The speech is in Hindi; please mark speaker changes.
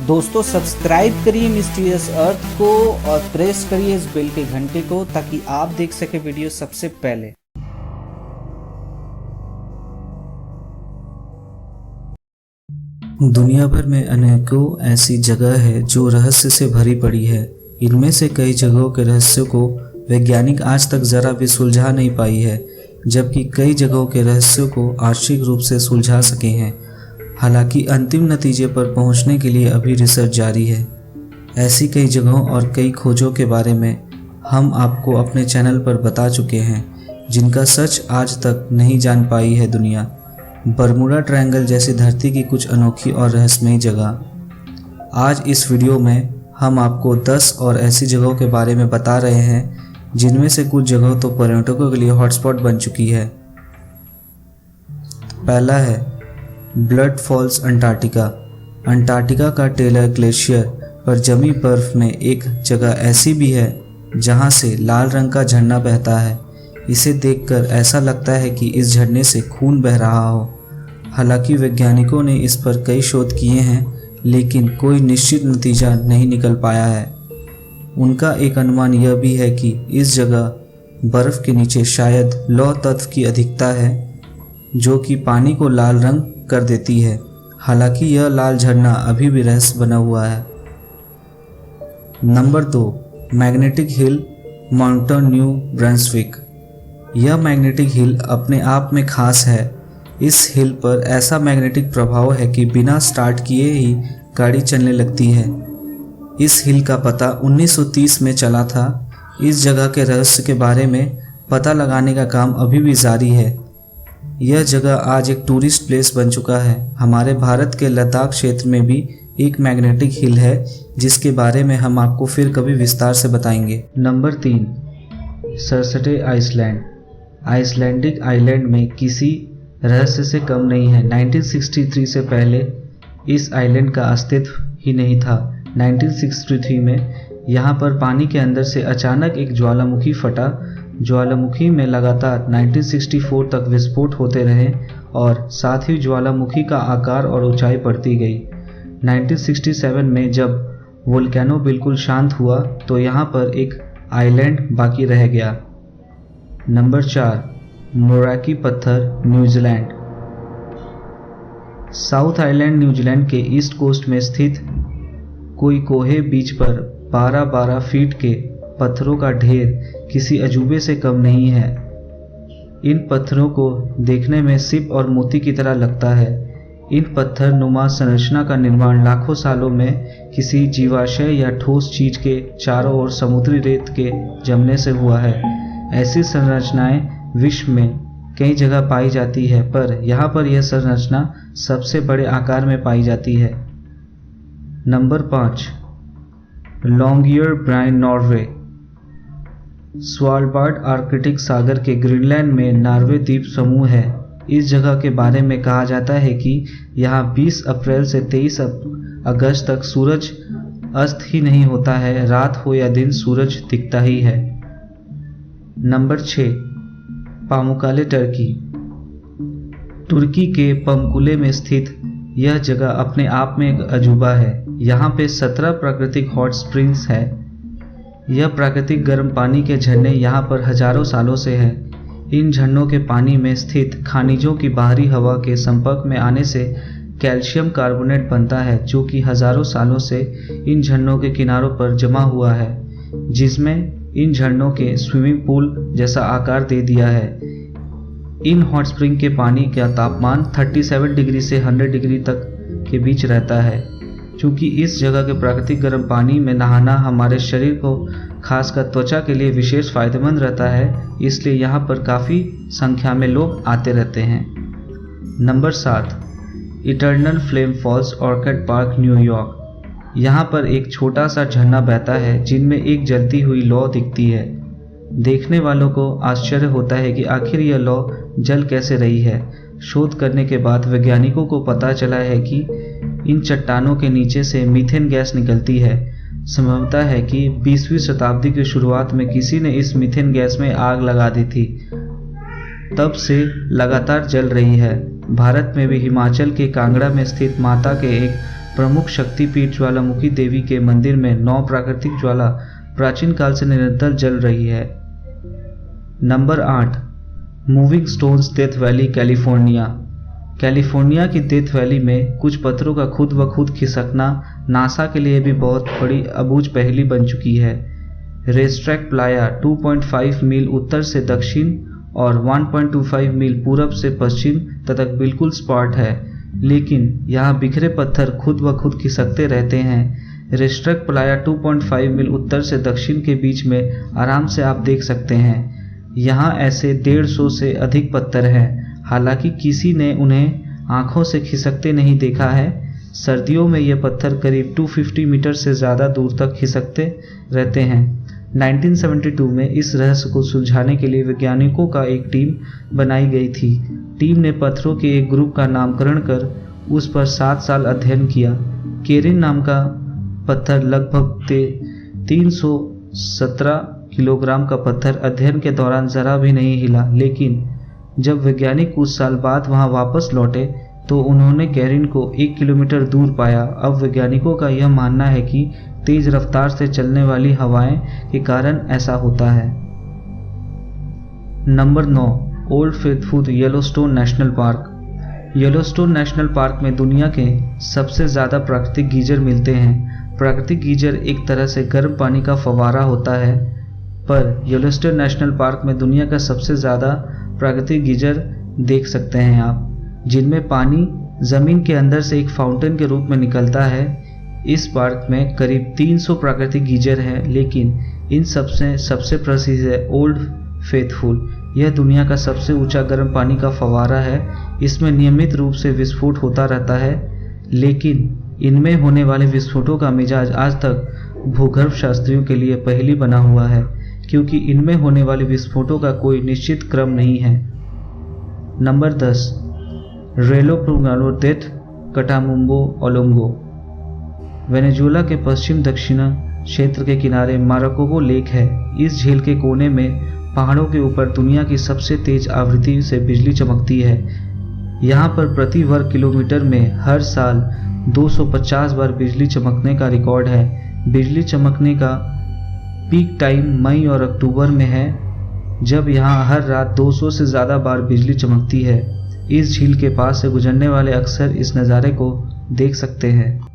Speaker 1: दोस्तों सब्सक्राइब करिए मिस्टीरियस अर्थ को और प्रेस करिए इस बेल के घंटे को ताकि आप देख सके वीडियो सबसे पहले।
Speaker 2: दुनिया भर में अनेकों ऐसी जगह है जो रहस्य से भरी पड़ी है। इनमें से कई जगहों के रहस्यों को वैज्ञानिक आज तक जरा भी सुलझा नहीं पाई है, जबकि कई जगहों के रहस्यों को आंशिक रूप से सुलझा सके हैं। हालांकि अंतिम नतीजे पर पहुंचने के लिए अभी रिसर्च जारी है। ऐसी कई जगहों और कई खोजों के बारे में हम आपको अपने चैनल पर बता चुके हैं, जिनका सच आज तक नहीं जान पाई है दुनिया। बरमूडा ट्रायंगल जैसी धरती की कुछ अनोखी और रहस्यमयी जगह। आज इस वीडियो में हम आपको 10 और ऐसी जगहों के बारे में बता रहे हैं, जिनमें से कुछ जगह तो पर्यटकों के लिए हॉटस्पॉट बन चुकी है। पहला है ब्लड फॉल्स अंटार्कटिका। अंटार्कटिका का टेलर ग्लेशियर पर जमी बर्फ में एक जगह ऐसी भी है जहां से लाल रंग का झरना बहता है। इसे देखकर ऐसा लगता है कि इस झरने से खून बह रहा हो। हालांकि वैज्ञानिकों ने इस पर कई शोध किए हैं, लेकिन कोई निश्चित नतीजा नहीं निकल पाया है। उनका एक अनुमान यह भी है कि इस जगह बर्फ के नीचे शायद लौह तत्व की अधिकता है, जो कि पानी को लाल रंग कर देती है। हालांकि यह लाल झरना अभी भी रहस्य बना हुआ है। Number 2, magnetic hill, mountain new Brunswick. यह मैग्नेटिक हिल अपने आप में खास है। इस हिल पर ऐसा मैग्नेटिक प्रभाव है कि बिना स्टार्ट किए ही गाड़ी चलने लगती है। इस हिल का पता 1930 में चला था। इस जगह के रहस्य के बारे में पता लगाने का काम अभी भी जारी है। यह जगह आज एक टूरिस्ट प्लेस बन चुका है। हमारे भारत के लद्दाख क्षेत्र में भी एक मैग्नेटिक हिल है, जिसके बारे में हम आपको फिर कभी विस्तार से बताएंगे। Number 3, Surtsey Iceland. Icelandic island में किसी रहस्य से कम नहीं है। 1963 से पहले इस आइलैंड का अस्तित्व ही नहीं था। 1963 में यहाँ पर पानी के अंदर से अचानक एक ज्वालामुखी फटा। ज्वालामुखी में लगातार 1964 तक विस्फोट होते रहे और साथ ही ज्वालामुखी का आकार और ऊंचाई बढ़ती गई। 1967 में जब वोल्केनो बिल्कुल शांत हुआ तो यहाँ पर एक आइलैंड बाकी रह गया। नंबर 4, मोराकी पत्थर, न्यूजीलैंड। साउथ आइलैंड न्यूजीलैंड के ईस्ट कोस्ट में स्थित कोई कोहे बीच पर 12-12 फीट के पत्थरों का ढेर किसी अजूबे से कम नहीं है। इन पत्थरों को देखने में सिप और मोती की तरह लगता है। इन पत्थर नुमा संरचना का निर्माण लाखों सालों में किसी जीवाशय या ठोस चीज के चारों ओर समुद्री रेत के जमने से हुआ है। ऐसी संरचनाएं विश्व में कई जगह पाई जाती है, पर यहाँ पर यह संरचना सबसे बड़े आकार में पाई जाती है। Number 5, Longyearbyen, Norway. Svalbard Arctic सागर के ग्रीनलैंड में नॉर्वे द्वीप समूह है। इस जगह के बारे में कहा जाता है कि यहाँ 20 अप्रैल से 23 अगस्त तक सूरज अस्त ही नहीं होता है। रात हो या दिन सूरज दिखता ही है। Number 6, पामुक्काले, Turkey. तुर्की के पमकुले में स्थित यह जगह अपने आप में एक अजूबा है। यहाँ पे 17 प्राकृतिक हॉट स्प्रिंग्स है। यह प्राकृतिक गर्म पानी के झरने यहाँ पर हजारों सालों से हैं। इन झरनों के पानी में स्थित खनिजों की बाहरी हवा के संपर्क में आने से कैल्शियम कार्बोनेट बनता है, जो कि हजारों सालों से इन झरनों के किनारों पर जमा हुआ है, जिसमें इन झरनों के स्विमिंग पूल जैसा आकार दे दिया है। इन हॉट स्प्रिंग के पानी का तापमान 37 डिग्री से 100 डिग्री तक के बीच रहता है। चूँकि इस जगह के प्राकृतिक गर्म पानी में नहाना हमारे शरीर को खासकर त्वचा के लिए विशेष फायदेमंद रहता है, इसलिए यहाँ पर काफ़ी संख्या में लोग आते रहते हैं। Number 7, eternal flame falls, orchid park, New York. यहाँ पर एक छोटा सा झरना बहता है, जिनमें एक जलती हुई लौ दिखती है। देखने वालों को आश्चर्य होता है कि आखिर यह लौ जल कैसे रही है। शोध करने के बाद वैज्ञानिकों को पता चला है कि इन चट्टानों के नीचे से मीथेन गैस निकलती है। संभवतः है कि 20वीं शताब्दी की शुरुआत में किसी ने इस मीथेन गैस में आग लगा दी थी। तब से लगातार जल रही है। भारत में भी हिमाचल के कांगड़ा में स्थित माता के एक प्रमुख शक्तिपीठ ज्वालामुखी देवी के मंदिर में 9 प्राकृतिक ज्वाला प्राचीन काल से निरंतर जल रही है। Number 8, moving stones death valley California. California की डेथ वैली में कुछ पत्थरों का खुद व खुद खिसकना नासा के लिए भी बहुत बड़ी अबूझ पहेली बन चुकी है। रेस्ट्रैक प्लाया 2.5 मील उत्तर से दक्षिण और 1.25 मील पूरब से पश्चिम तक बिल्कुल स्पॉट है, लेकिन यहाँ बिखरे पत्थर खुद व खुद खिसकते रहते हैं। रेस्ट्रैक प्लाया 2.5 मील उत्तर से दक्षिण के बीच में आराम से आप देख सकते हैं। यहाँ ऐसे 150 से अधिक पत्थर हैं, हालांकि किसी ने उन्हें आंखों से खिसकते नहीं देखा है। सर्दियों में ये पत्थर करीब 250 मीटर से ज़्यादा दूर तक खिसकते रहते हैं। 1972 में इस रहस्य को सुलझाने के लिए वैज्ञानिकों का एक टीम बनाई गई थी। टीम ने पत्थरों के एक ग्रुप का नामकरण कर उस पर 7 साल अध्ययन किया। केरिन नाम का पत्थर लगभग 317 किलोग्राम का पत्थर अध्ययन के दौरान ज़रा भी नहीं हिला, लेकिन जब वैज्ञानिक कुछ साल बाद वहां वापस लौटे तो उन्होंने केरिन को 1 किलोमीटर दूर पाया। अब वैज्ञानिकों का यह मानना है कि तेज रफ्तार से चलने वाली हवाएं के कारण ऐसा होता है। Number 9, old faithful Yellowstone national park. Yellowstone national park में दुनिया के सबसे ज़्यादा प्राकृतिक गीजर मिलते हैं। प्राकृतिक गीजर एक तरह से गर्म पानी का फव्वारा होता है, पर येलोस्टोन नेशनल पार्क में दुनिया का सबसे ज़्यादा प्राकृतिक गीजर देख सकते हैं आप, जिनमें पानी ज़मीन के अंदर से एक फाउंटेन के रूप में निकलता है। इस पार्क में करीब 300 प्राकृतिक गीजर हैं, लेकिन इन सबसे प्रसिद्ध है ओल्ड फेथफुल। यह दुनिया का सबसे ऊंचा गर्म पानी का फव्वारा है। इसमें नियमित रूप से विस्फोट होता रहता है, लेकिन इनमें होने वाले विस्फोटों का मिजाज आज तक भूगर्भ शास्त्रियों के लिए पहेली बना हुआ है, क्योंकि इनमें होने वाले विस्फोटों का कोई निश्चित क्रम नहीं है। नंबर 10, रेलो प्रुगानो डेथ कटामुम्बो ओलोंगो। वेनेजुएला के पश्चिम दक्षिण क्षेत्र के किनारे माराकोबो लेक है। इस झील के कोने में पहाड़ों के ऊपर दुनिया की सबसे तेज आवृत्ति से बिजली चमकती है। यहाँ पर प्रति वर्ग किलोमीटर में हर साल 250 बार बिजली चमकने का रिकॉर्ड है। बिजली चमकने का पीक टाइम मई और अक्टूबर में है, जब यहाँ हर रात 200 से ज़्यादा बार बिजली चमकती है। इस झील के पास से गुजरने वाले अक्सर इस नज़ारे को देख सकते हैं।